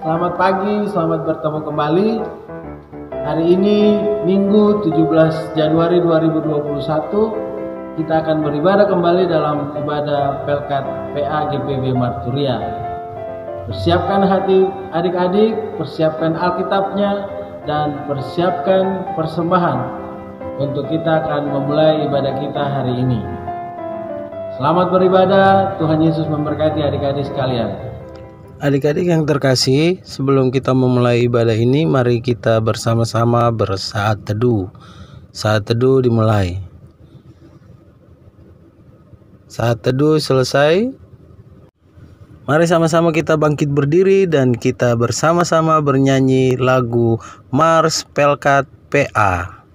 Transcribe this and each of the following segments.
Selamat pagi, selamat bertemu kembali. Hari ini Minggu 17 Januari 2021 kita akan beribadah kembali dalam ibadah Pelkat PA GPB Marturia. Persiapkan hati adik-adik, persiapkan Alkitabnya, dan persiapkan persembahan untuk kita akan memulai ibadah kita hari ini. Selamat beribadah, Tuhan Yesus memberkati adik-adik sekalian. Adik-adik yang terkasih, sebelum kita memulai ibadah ini, mari kita bersama-sama bersaat teduh. Saat teduh dimulai. Saat teduh selesai, mari sama-sama kita bangkit berdiri dan kita bersama-sama bernyanyi lagu Mars Pelkat PA.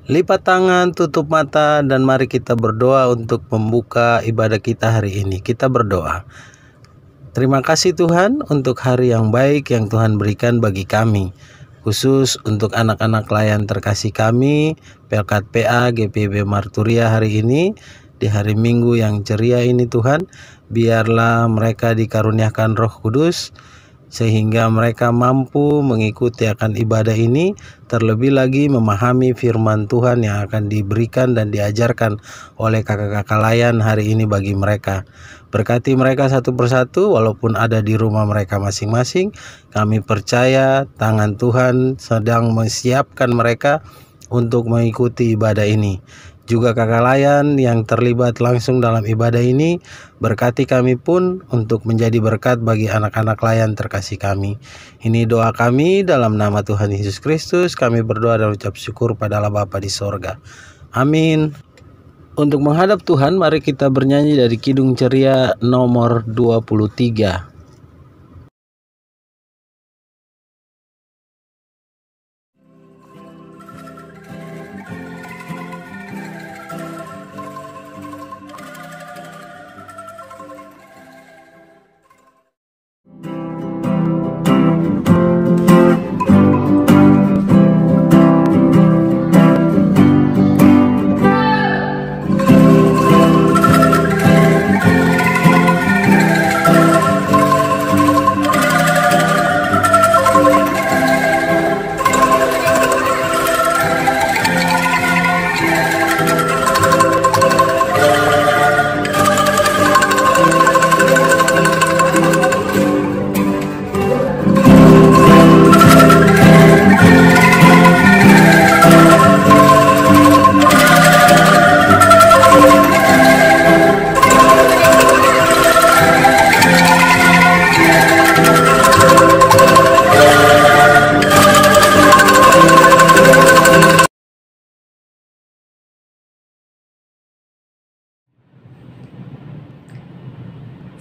Lipat tangan, tutup mata, dan mari kita berdoa untuk membuka ibadah kita hari ini. Kita berdoa. Terima kasih Tuhan untuk hari yang baik yang Tuhan berikan bagi kami. Khusus untuk anak-anak layan terkasih kami, Pelkat PA GPB Marturia hari ini, di hari Minggu yang ceria ini Tuhan, biarlah mereka dikaruniakan Roh Kudus, sehingga mereka mampu mengikuti akan ibadah ini, terlebih lagi memahami firman Tuhan yang akan diberikan dan diajarkan oleh kakak-kakak layan hari ini bagi mereka. Berkati mereka satu persatu walaupun ada di rumah mereka masing-masing. Kami percaya tangan Tuhan sedang menyiapkan mereka untuk mengikuti ibadah ini. Juga kakak layan yang terlibat langsung dalam ibadah ini, berkati kami pun untuk menjadi berkat bagi anak-anak layan terkasih kami. Ini doa kami dalam nama Tuhan Yesus Kristus. Kami berdoa dan ucap syukur pada Allah Bapa di sorga. Amin. Untuk menghadap Tuhan, mari kita bernyanyi dari Kidung Ceria nomor 23.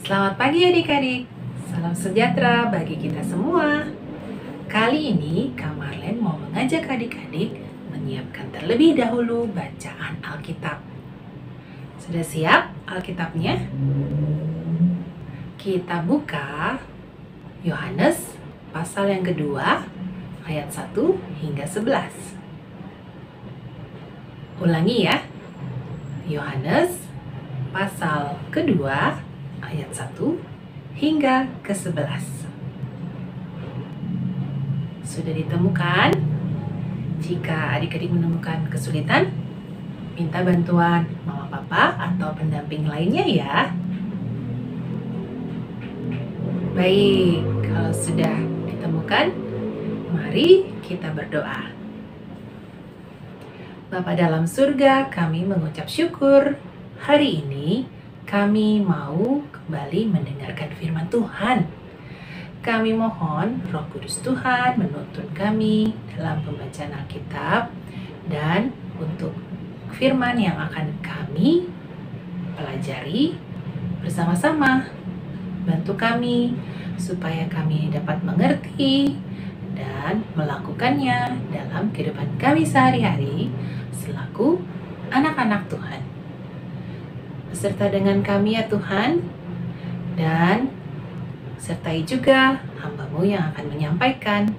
Selamat pagi adik-adik, salam sejahtera bagi kita semua. Kali ini Kak Marlen mau mengajak adik-adik menyiapkan terlebih dahulu bacaan Alkitab. Sudah siap Alkitabnya? Kita buka Yohanes pasal yang kedua ayat 1 hingga 11. Ulangi ya. Yohanes pasal kedua ayat 1 hingga ke 11. Sudah ditemukan? Jika adik-adik menemukan kesulitan, minta bantuan mama papa atau pendamping lainnya ya. Baik, kalau sudah ditemukan, mari kita berdoa. Bapa dalam surga, kami mengucap syukur. Hari ini kami mau kembali mendengarkan firman Tuhan. Kami mohon Roh Kudus Tuhan menuntun kami dalam pembacaan Alkitab dan untuk firman yang akan kami pelajari bersama-sama. Bantu kami supaya kami dapat mengerti dan melakukannya dalam kehidupan kami sehari-hari selaku anak-anak Tuhan. Beserta dengan kami ya Tuhan, dan sertai juga hamba-Mu yang akan menyampaikan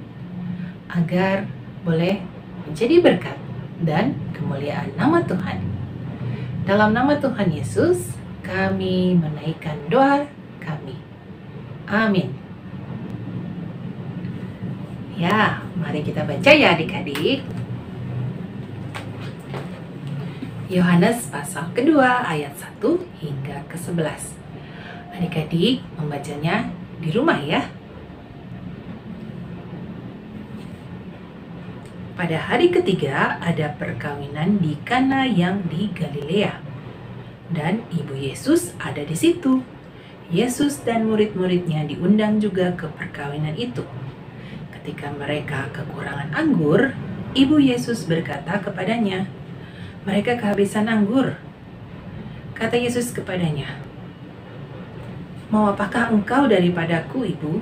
agar boleh menjadi berkat dan kemuliaan nama Tuhan. Dalam nama Tuhan Yesus, kami menaikkan doa kami. Amin. Ya, mari kita baca ya adik-adik. Yohanes pasal kedua ayat 1 hingga ke 11. Adik-adik membacanya di rumah ya. Pada hari ketiga ada perkawinan di Kana yang di Galilea, dan ibu Yesus ada di situ. Yesus dan murid-muridnya diundang juga ke perkawinan itu. Ketika mereka kekurangan anggur, ibu Yesus berkata kepadanya, "Mereka kehabisan anggur." Kata Yesus kepadanya, "Mau apakah engkau daripadaku, ibu?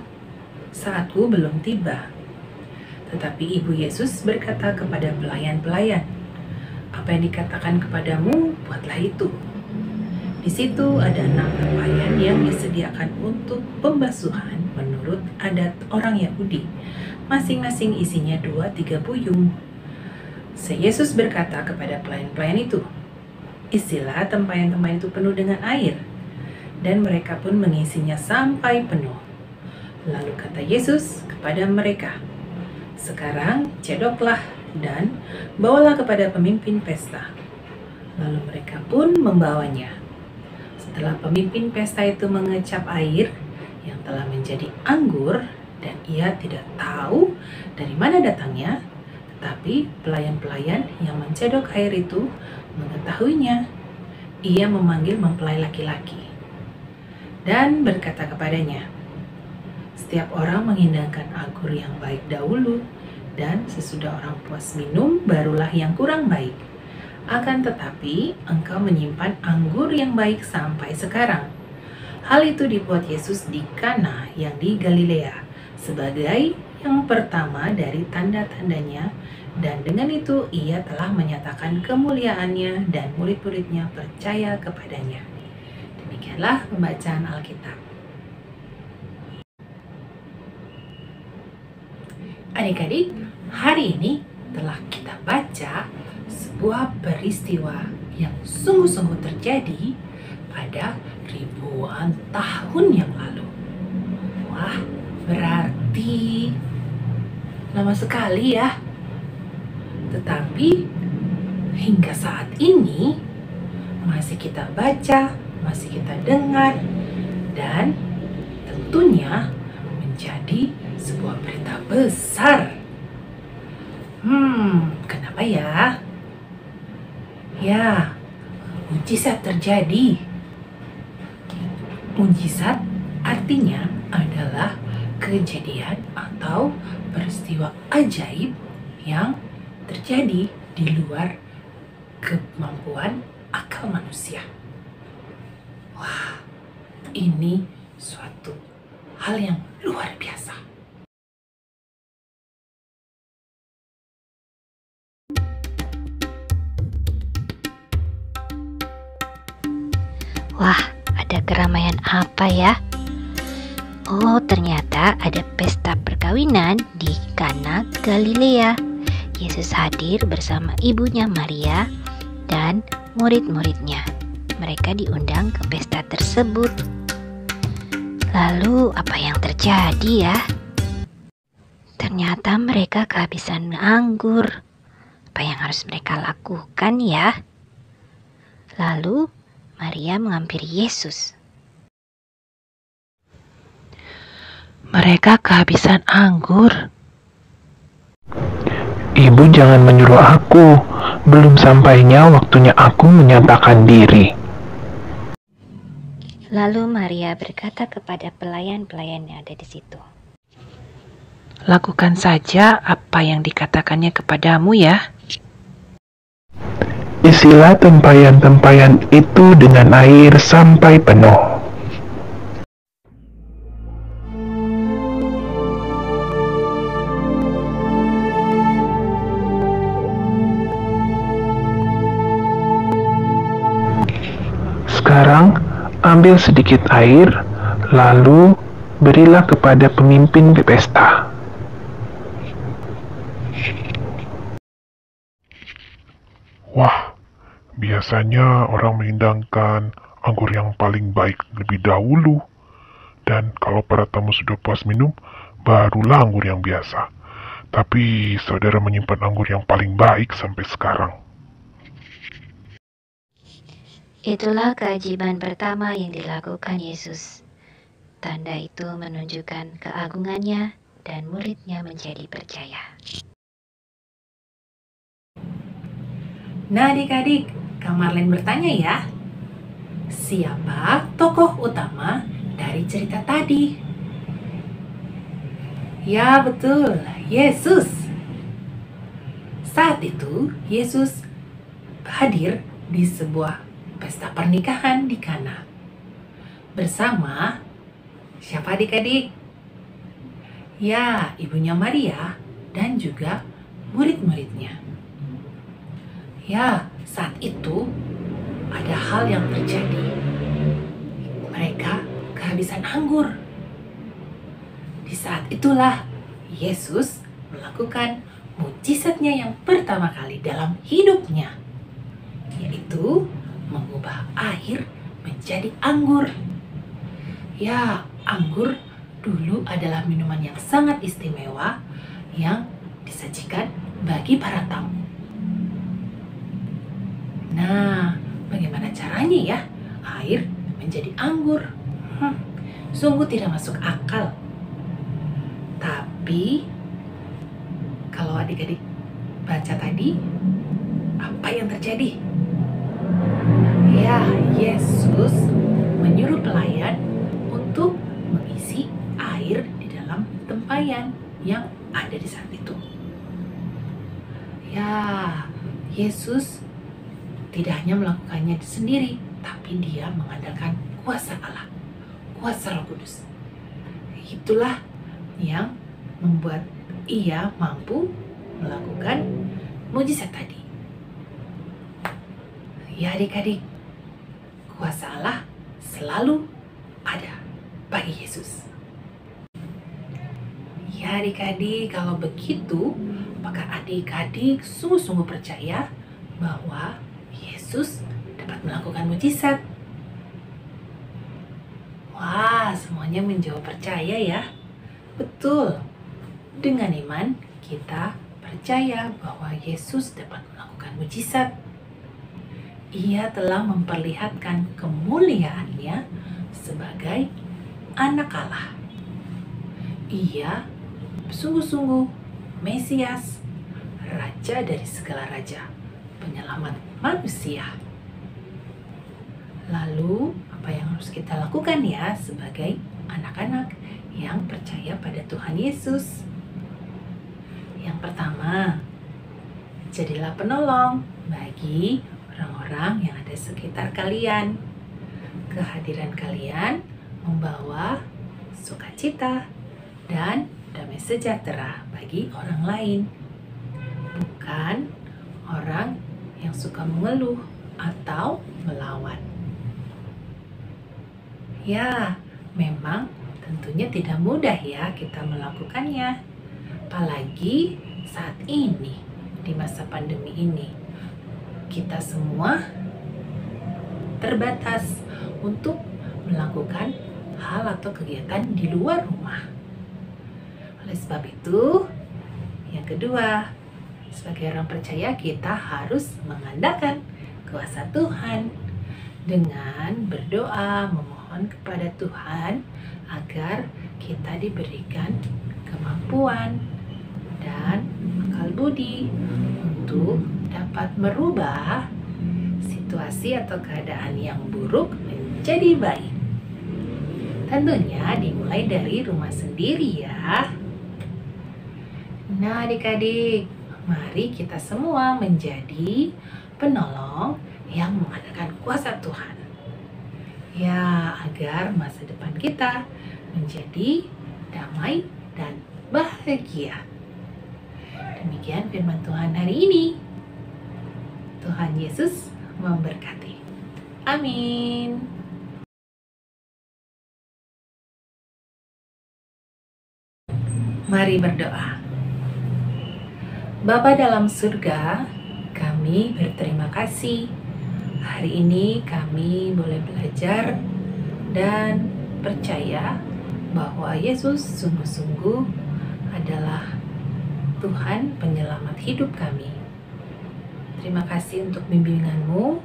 Saatku belum tiba." Tetapi ibu Yesus berkata kepada pelayan-pelayan, "Apa yang dikatakan kepadamu, buatlah itu." Di situ ada 6 tempayan yang disediakan untuk pembasuhan menurut adat orang Yahudi. Masing-masing isinya 2-3 buyung. Yesus berkata kepada pelayan-pelayan itu, "Isilah tempayan-tempayan itu penuh dengan air." Dan mereka pun mengisinya sampai penuh. Lalu kata Yesus kepada mereka, "Sekarang cedoklah dan bawalah kepada pemimpin pesta." Lalu mereka pun membawanya. Setelah pemimpin pesta itu mengecap air yang telah menjadi anggur, dan ia tidak tahu dari mana datangnya, tetapi pelayan-pelayan yang mencedok air itu mengetahuinya. Ia memanggil mempelai laki-laki dan berkata kepadanya, "Setiap orang menghidangkan anggur yang baik dahulu, dan sesudah orang puas minum, barulah yang kurang baik. Akan tetapi engkau menyimpan anggur yang baik sampai sekarang." Hal itu dibuat Yesus di Kana yang di Galilea sebagai yang pertama dari tanda-tandanya, dan dengan itu ia telah menyatakan kemuliaannya dan murid-muridnya percaya kepadanya. Demikianlah pembacaan Alkitab. Adik-adik, hari ini telah kita baca sebuah peristiwa yang sungguh-sungguh terjadi pada ribuan tahun yang lalu. Wah, berarti lama sekali ya. Tetapi hingga saat ini masih kita baca, masih kita dengar, dan tentunya menjadi sebuah berita besar. Kenapa ya? Ya, mujizat terjadi. Mujizat artinya adalah kejadian atau peristiwa ajaib yang terjadi di luar kemampuan akal manusia. Wah, ini suatu hal yang luar biasa. Wah, ada keramaian apa ya? Oh, ternyata ada pesta perkawinan di Kana Galilea. Yesus hadir bersama ibunya Maria dan murid-muridnya. Mereka diundang ke pesta tersebut. Lalu apa yang terjadi ya? Ternyata mereka kehabisan anggur. Apa yang harus mereka lakukan ya? Lalu Maria menghampiri Yesus. Mereka kehabisan anggur. Ibu jangan menyuruh aku. Belum sampainya waktunya aku menyatakan diri. Lalu Maria berkata kepada pelayan-pelayan yang ada di situ. Lakukan saja apa yang dikatakannya kepadamu ya. Isilah tempayan-tempayan itu dengan air sampai penuh. Sekarang ambil sedikit air, lalu berilah kepada pemimpin pesta. Wah, biasanya orang menghidangkan anggur yang paling baik lebih dahulu. Dan kalau para tamu sudah puas minum, barulah anggur yang biasa. Tapi saudara menyimpan anggur yang paling baik sampai sekarang. Itulah keajaiban pertama yang dilakukan Yesus. Tanda itu menunjukkan keagungannya dan muridnya menjadi percaya. Nah adik-adik, Kak Marlen bertanya ya, siapa tokoh utama dari cerita tadi? Ya betul, Yesus. Saat itu Yesus hadir di sebuah pesta pernikahan di Kana bersama siapa adik-adik? Ya, ibunya Maria dan juga murid-muridnya. Ya, saat itu ada hal yang terjadi. Mereka kehabisan anggur. Di saat itulah Yesus melakukan mukjizatnya yang pertama kali dalam hidupnya, yaitu mengubah air menjadi anggur. Ya, anggur dulu adalah minuman yang sangat istimewa yang disajikan bagi para tamu. Nah, bagaimana caranya ya air menjadi anggur? Sungguh tidak masuk akal. Tapi, kalau adik-adik baca tadi, apa yang terjadi? Ya, Yesus menyuruh pelayan untuk mengisi air di dalam tempayan yang ada di saat itu. Ya, Yesus tidak hanya melakukannya sendiri, tapi dia mengandalkan kuasa Allah, kuasa Roh Kudus. Itulah yang membuat ia mampu melakukan mujizat tadi. Ya adik-adik, kuasa Allah selalu ada bagi Yesus. Ya adik-adik, kalau begitu, apakah adik-adik sungguh-sungguh percaya bahwa Yesus dapat melakukan mujizat? Wah, semuanya menjawab percaya ya. Betul. Dengan iman, kita percaya bahwa Yesus dapat melakukan mujizat. Ia telah memperlihatkan kemuliaannya sebagai anak Allah. Ia sungguh-sungguh Mesias, Raja dari segala raja, penyelamat manusia. Lalu, apa yang harus kita lakukan ya sebagai anak-anak yang percaya pada Tuhan Yesus? Yang pertama, jadilah penolong bagi orang-orang yang ada sekitar kalian. Kehadiran kalian membawa sukacita dan damai sejahtera bagi orang lain, bukan orang yang suka mengeluh atau melawan. Ya, memang tentunya tidak mudah ya kita melakukannya. Apalagi saat ini, di masa pandemi ini. Kita semua terbatas untuk melakukan hal atau kegiatan di luar rumah. Oleh sebab itu, yang kedua, sebagai orang percaya kita harus mengandalkan kuasa Tuhan dengan berdoa, memohon kepada Tuhan agar kita diberikan kemampuan dan akal budi untuk dapat merubah situasi atau keadaan yang buruk menjadi baik. Tentunya dimulai dari rumah sendiri ya. Nah adik-adik, mari kita semua menjadi penolong yang mengandalkan kuasa Tuhan. Ya, agar masa depan kita menjadi damai dan bahagia. Demikian firman Tuhan hari ini. Tuhan Yesus memberkati. Amin. Mari berdoa. Bapa dalam surga, kami berterima kasih. Hari ini kami boleh belajar dan percaya bahwa Yesus sungguh-sungguh adalah Tuhan penyelamat hidup kami. Terima kasih untuk bimbingan-Mu,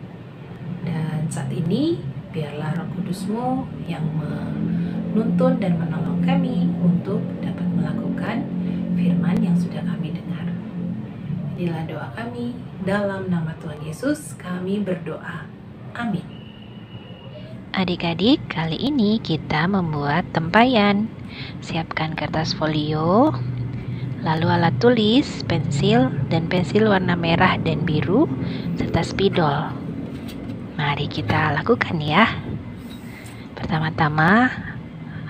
dan saat ini biarlah Roh Kudus-Mu yang menuntun dan menolong kami untuk dapat melakukan firman yang sudah kami dengar. Inilah doa kami, dalam nama Tuhan Yesus kami berdoa. Amin. Adik-adik, kali ini kita membuat tempayan. Siapkan kertas folio, lalu alat tulis, pensil, dan pensil warna merah dan biru, serta spidol. Mari kita lakukan ya. Pertama-tama,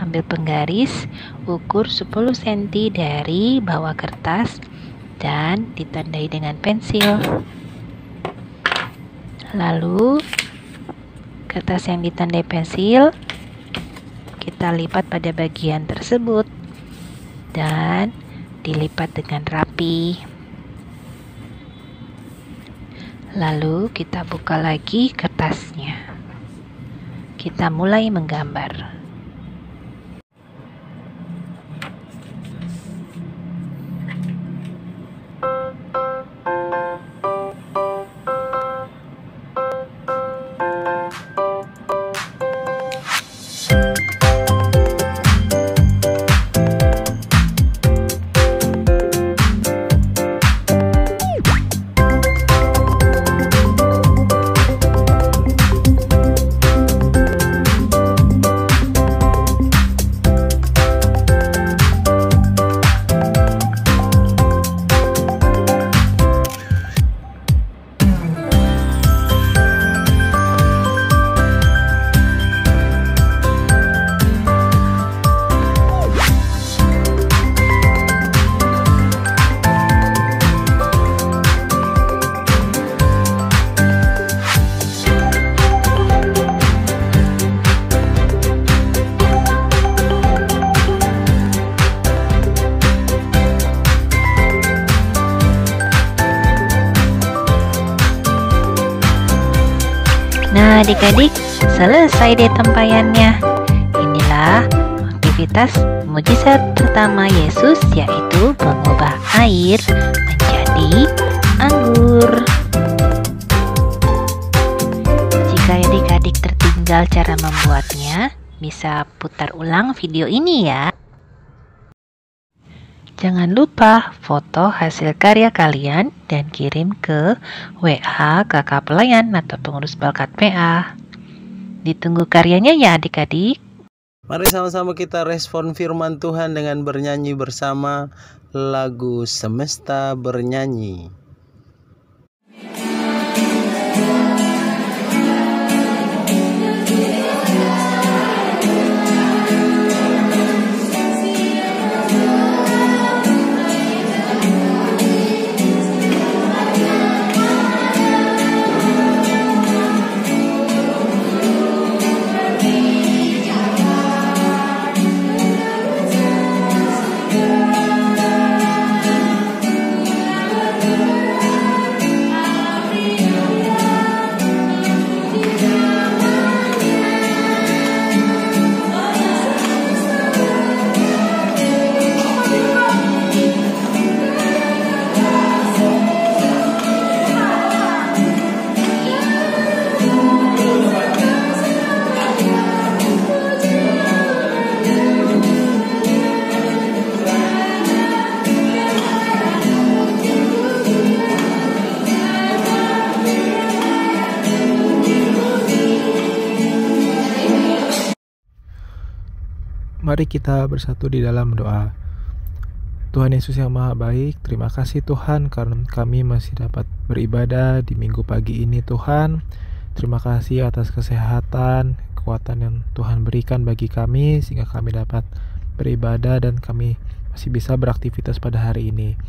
ambil penggaris, ukur 10 cm dari bawah kertas, dan ditandai dengan pensil. Lalu, kertas yang ditandai pensil, kita lipat pada bagian tersebut, dan dilipat dengan rapi. Lalu kita buka lagi kertasnya. Kita mulai menggambar. Nah adik-adik, selesai deh tempayannya. Inilah aktivitas mujizat pertama Yesus, yaitu mengubah air menjadi anggur. Jika adik-adik tertinggal cara membuatnya, bisa putar ulang video ini ya. Jangan lupa foto hasil karya kalian dan kirim ke WA kakak pelayan atau pengurus Pelkat PA. Ditunggu karyanya ya adik-adik. Mari sama-sama kita respon firman Tuhan dengan bernyanyi bersama lagu Semesta Bernyanyi. Mari kita bersatu di dalam doa. Tuhan Yesus yang Maha Baik, terima kasih Tuhan karena kami masih dapat beribadah di minggu pagi ini Tuhan. Terima kasih atas kesehatan, kekuatan yang Tuhan berikan bagi kami sehingga kami dapat beribadah dan kami masih bisa beraktivitas pada hari ini.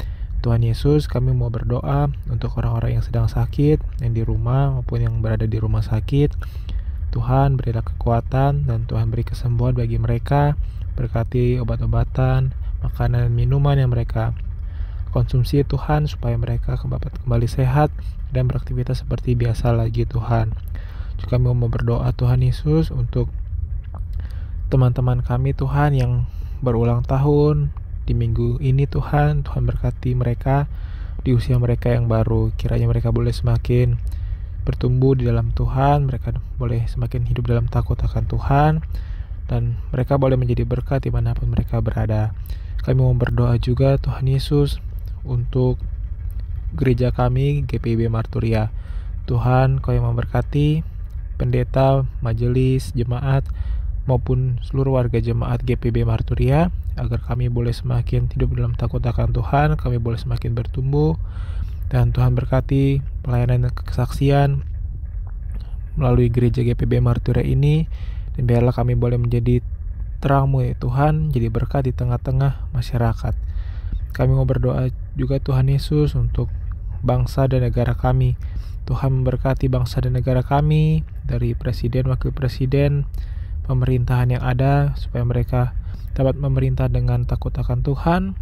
Tuhan Yesus, kami mau berdoa untuk orang-orang yang sedang sakit, yang di rumah maupun yang berada di rumah sakit. Tuhan berilah kekuatan dan Tuhan beri kesembuhan bagi mereka. Berkati obat-obatan, makanan dan minuman yang mereka konsumsi Tuhan, supaya mereka dapat kembali sehat dan beraktivitas seperti biasa lagi Tuhan. Juga kami mau berdoa Tuhan Yesus untuk teman-teman kami Tuhan yang berulang tahun di minggu ini Tuhan. Tuhan berkati mereka di usia mereka yang baru. Kiranya mereka boleh semakin bertumbuh di dalam Tuhan, mereka boleh semakin hidup dalam takut akan Tuhan, dan mereka boleh menjadi berkat dimanapun mereka berada. Kami mau berdoa juga Tuhan Yesus untuk gereja kami GPIB Marturia. Tuhan, Kau yang memberkati pendeta, majelis, jemaat maupun seluruh warga jemaat GPIB Marturia, agar kami boleh semakin hidup dalam takut akan Tuhan, kami boleh semakin bertumbuh. Dan Tuhan berkati pelayanan dan kesaksian melalui gereja GPIB Marturia ini, dan biarlah kami boleh menjadi terang-Mu ya Tuhan, jadi berkat di tengah-tengah masyarakat. Kami mau berdoa juga Tuhan Yesus untuk bangsa dan negara kami. Tuhan memberkati bangsa dan negara kami, dari presiden, wakil presiden, pemerintahan yang ada, supaya mereka dapat memerintah dengan takut akan Tuhan.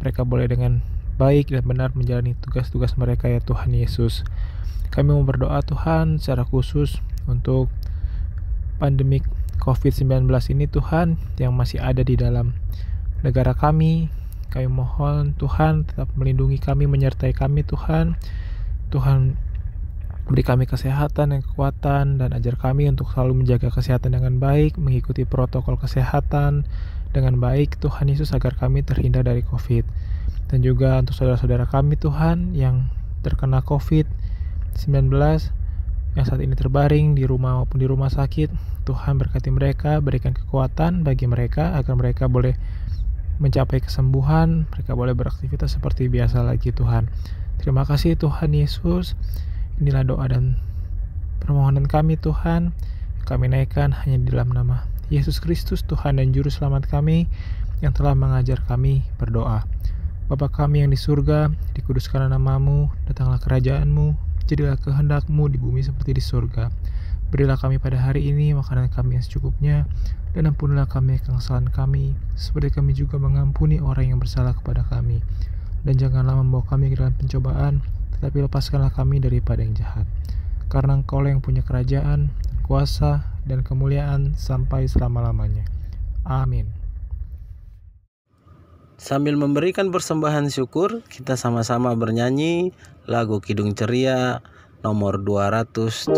Mereka boleh dengan baik dan benar menjalani tugas-tugas mereka ya Tuhan Yesus. Kami mau berdoa Tuhan secara khusus untuk pandemik COVID-19 ini Tuhan, yang masih ada di dalam negara kami. Kami mohon Tuhan tetap melindungi kami, menyertai kami Tuhan. Tuhan beri kami kesehatan dan kekuatan, dan ajar kami untuk selalu menjaga kesehatan dengan baik, mengikuti protokol kesehatan dengan baik Tuhan Yesus, agar kami terhindar dari COVID. Dan juga untuk saudara-saudara kami Tuhan yang terkena COVID-19, yang saat ini terbaring di rumah maupun di rumah sakit, Tuhan berkati mereka, berikan kekuatan bagi mereka agar mereka boleh mencapai kesembuhan, mereka boleh beraktivitas seperti biasa lagi Tuhan. Terima kasih Tuhan Yesus. Inilah doa dan permohonan kami Tuhan, kami naikkan hanya di dalam nama Yesus Kristus Tuhan dan Juru Selamat kami, yang telah mengajar kami berdoa. Bapa kami yang di surga, dikuduskanlah nama-Mu, datanglah kerajaan-Mu, jadilah kehendak-Mu di bumi seperti di surga. Berilah kami pada hari ini makanan kami yang secukupnya, dan ampunilah kami kesalahan kami, seperti kami juga mengampuni orang yang bersalah kepada kami. Dan janganlah membawa kami ke dalam pencobaan, tetapi lepaskanlah kami daripada yang jahat. Karena Engkau yang punya kerajaan, kuasa, dan kemuliaan sampai selama-lamanya. Amin. Sambil memberikan persembahan syukur, kita sama-sama bernyanyi lagu Kidung Ceria nomor 217.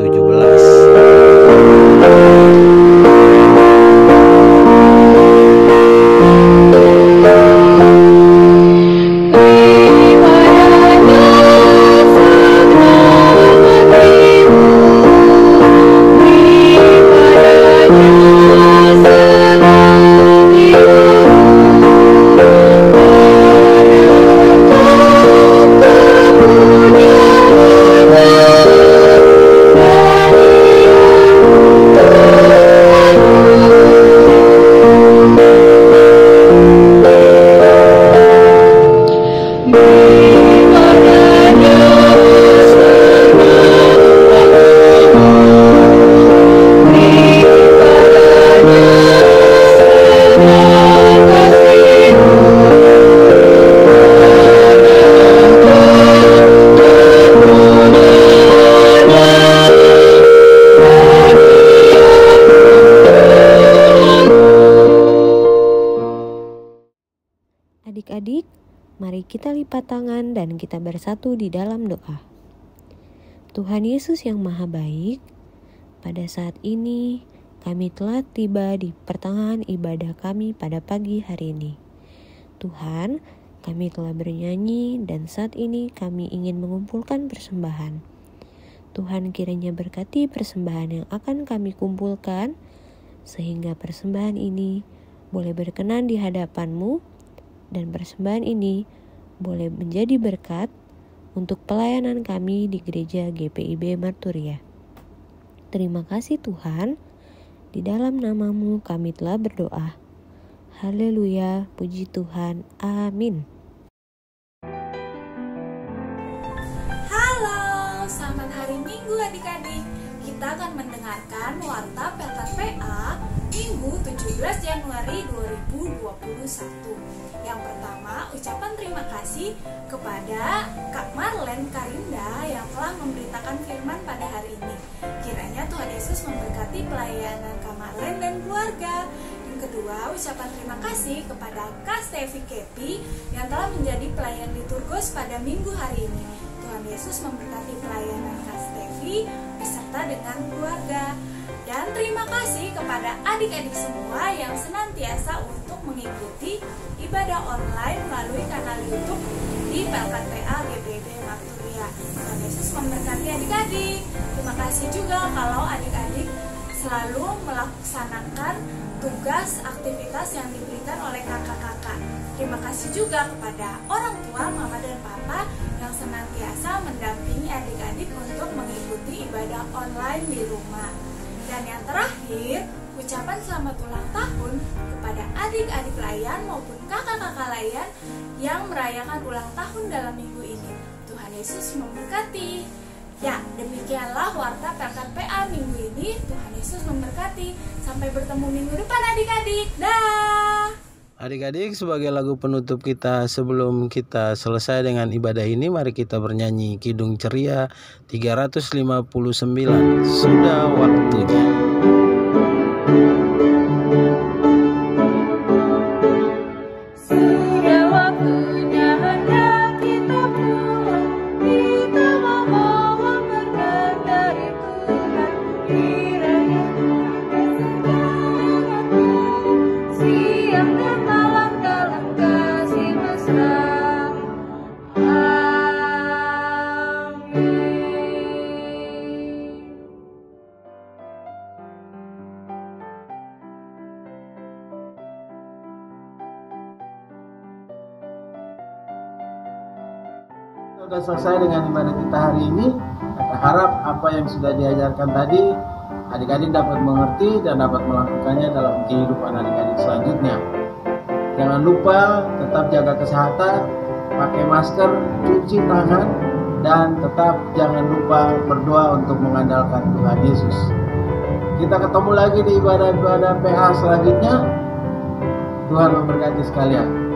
Adik-adik, mari kita lipat tangan dan kita bersatu di dalam doa. Tuhan Yesus yang Maha Baik, pada saat ini kami telah tiba di pertengahan ibadah kami pada pagi hari ini. Tuhan, kami telah bernyanyi dan saat ini kami ingin mengumpulkan persembahan. Tuhan kiranya berkati persembahan yang akan kami kumpulkan, sehingga persembahan ini boleh berkenan di hadapan-Mu, dan persembahan ini boleh menjadi berkat untuk pelayanan kami di Gereja GPIB Marturia. Terima kasih Tuhan, di dalam nama-Mu kami telah berdoa. Haleluya, puji Tuhan, amin. Halo, selamat hari Minggu adik-adik. Kita akan mendengarkan Warta Pelkat PA Minggu 17 Januari 2021. Yang pertama, ucapan terima kasih kepada Kak Marlen Karinda yang telah memberitakan firman pada hari ini. Kiranya Tuhan Yesus memberkati pelayanan Kak Marlen dan keluarga. Yang kedua, ucapan terima kasih kepada Kak Stevi Kepi yang telah menjadi pelayan liturgos pada minggu hari ini. Tuhan Yesus memberkati pelayanan Kak Stevi beserta dengan keluarga. Dan terima kasih kepada adik-adik semua yang senantiasa untuk mengikuti ibadah online melalui kanal YouTube di Pelkat PA GPIB Marturia. Tuhan Yesus memberkati adik-adik. Terima kasih juga kalau adik-adik selalu melaksanakan tugas aktivitas yang diberikan oleh kakak-kakak. Terima kasih juga kepada orang tua, mama dan papa yang senantiasa mendampingi adik-adik untuk mengikuti ibadah online di rumah. Dan yang terakhir, ucapan selamat ulang tahun kepada adik-adik layan maupun kakak-kakak layan yang merayakan ulang tahun dalam minggu ini. Tuhan Yesus memberkati. Ya, demikianlah Warta Pelkat PA minggu ini. Tuhan Yesus memberkati. Sampai bertemu minggu depan adik-adik. Dah. Adik-adik, sebagai lagu penutup kita sebelum kita selesai dengan ibadah ini, mari kita bernyanyi Kidung Ceria 359. Sudah waktunya. Sudah waktunya hendak kita pulang. Kita membawa berkat dari Tuhan. Kiranya siang dan malam dalam kasih mesra. Amin. Sudah selesai dengan ibadah kita hari ini. Kita harap apa yang sudah diajarkan tadi adik-adik dapat mengerti dan dapat melakukannya dalam kehidupan adik-adik selanjutnya. Jangan lupa tetap jaga kesehatan, pakai masker, cuci tangan, dan tetap jangan lupa berdoa untuk mengandalkan Tuhan Yesus. Kita ketemu lagi di ibadah-ibadah PA selanjutnya. Tuhan memberkati sekalian.